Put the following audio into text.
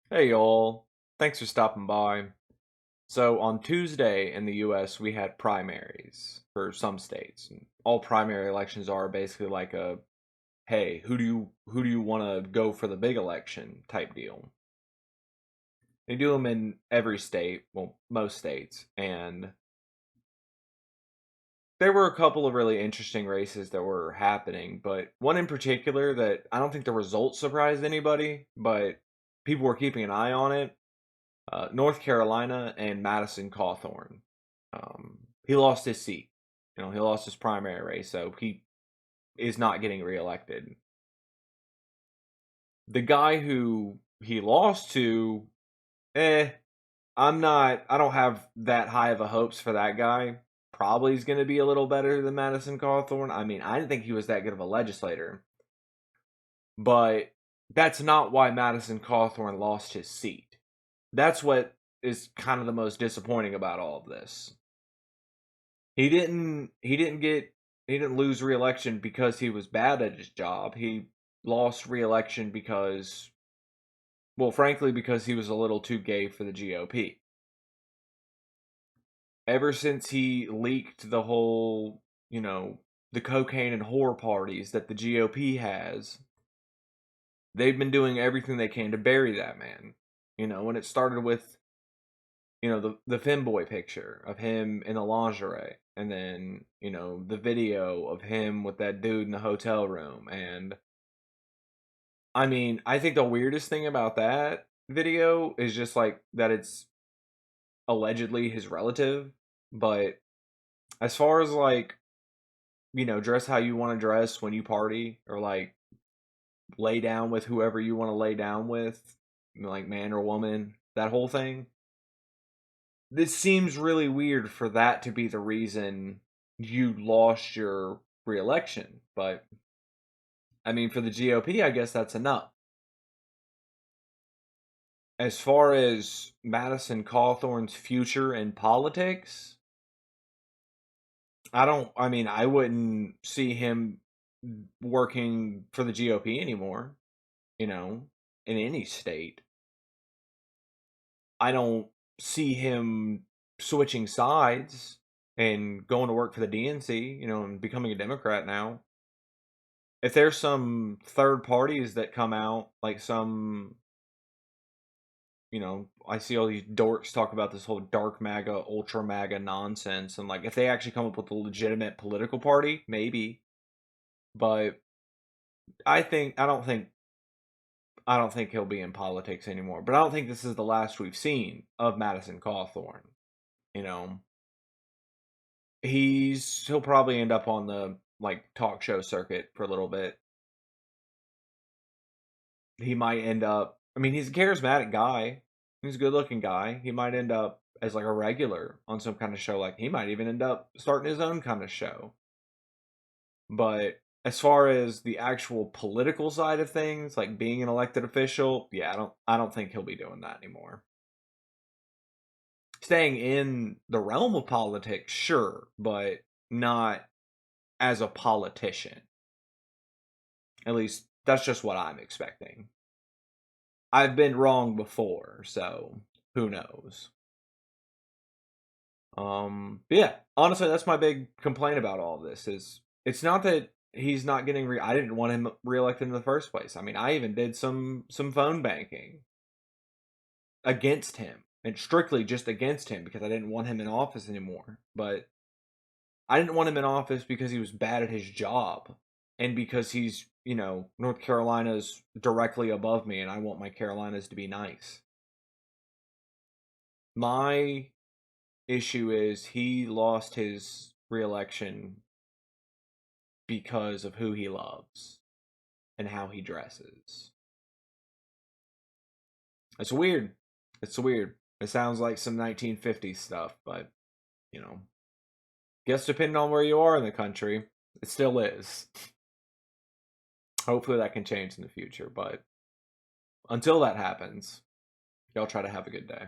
Hey y'all, thanks for stopping by. So on Tuesday in the US we had primaries for some states. And all primary elections are basically like a hey, who do you want to go for the big election type deal. They do them in every state, well, most states, and there were a couple of really interesting races that were happening, but one in particular that I don't think the results surprised anybody, but people were keeping an eye on it. North Carolina and Madison Cawthorn. He lost his seat. He lost his primary race, so he is not getting reelected. The guy who he lost to, eh, I don't have that high of a hopes for that guy. Probably is going to be a little better than Madison Cawthorn. I mean, I didn't think he was that good of a legislator, but that's not why Madison Cawthorn lost his seat. That's what is kind of the most disappointing about all of this. He didn't lose re-election because he was bad at his job. He lost re-election because, well, frankly, because he was a little too gay for the GOP. Ever since he leaked the whole, the cocaine and whore parties that the GOP has, they've been doing everything they can to bury that man. When it started with the femboy picture of him in a lingerie, and then the video of him with that dude in the hotel room. And I mean, I think the weirdest thing about that video is just like that it's allegedly his relative. But as far as like dress how you want to dress when you party, or like lay down with whoever you want to lay down with, like man or woman, that whole thing, this seems really weird for that to be the reason you lost your reelection. But I mean, for the GOP, I guess that's enough. As far as Madison Cawthorn's future in politics, I mean, I wouldn't see him working for the GOP anymore, you know, in any state. I don't see him switching sides and going to work for the DNC, and becoming a Democrat now. If there's some third parties that come out, like some, I see all these dorks talk about this whole dark MAGA, ultra MAGA nonsense, and like if they actually come up with a legitimate political party, maybe. But I don't think he'll be in politics anymore. But I don't think this is the last we've seen of Madison Cawthorn. You know, he'll probably end up on the like talk show circuit for a little bit. He might end up. I mean, he's a charismatic guy. He's a good-looking guy. He might end up as like a regular on some kind of show. Like he might even end up starting his own kind of show. But as far as the actual political side of things, like being an elected official, yeah, I don't think he'll be doing that anymore. Staying in the realm of politics, sure, but not as a politician. At least that's just what I'm expecting. I've been wrong before, so who knows? But yeah, honestly, that's my big complaint about all of this. Is it's not that he's not getting I didn't want him reelected in the first place. I mean, I even did some phone banking against him, and strictly just against him, because I didn't want him in office anymore. But I didn't want him in office because he was bad at his job, and because he's, North Carolina's directly above me, and I want my Carolinas to be nice. My issue is he lost his reelection because of who he loves and how he dresses. It's weird. It's weird. It sounds like some 1950s stuff, but, you know, guess depending on where you are in the country, it still is. Hopefully that can change in the future, but until that happens, y'all try to have a good day.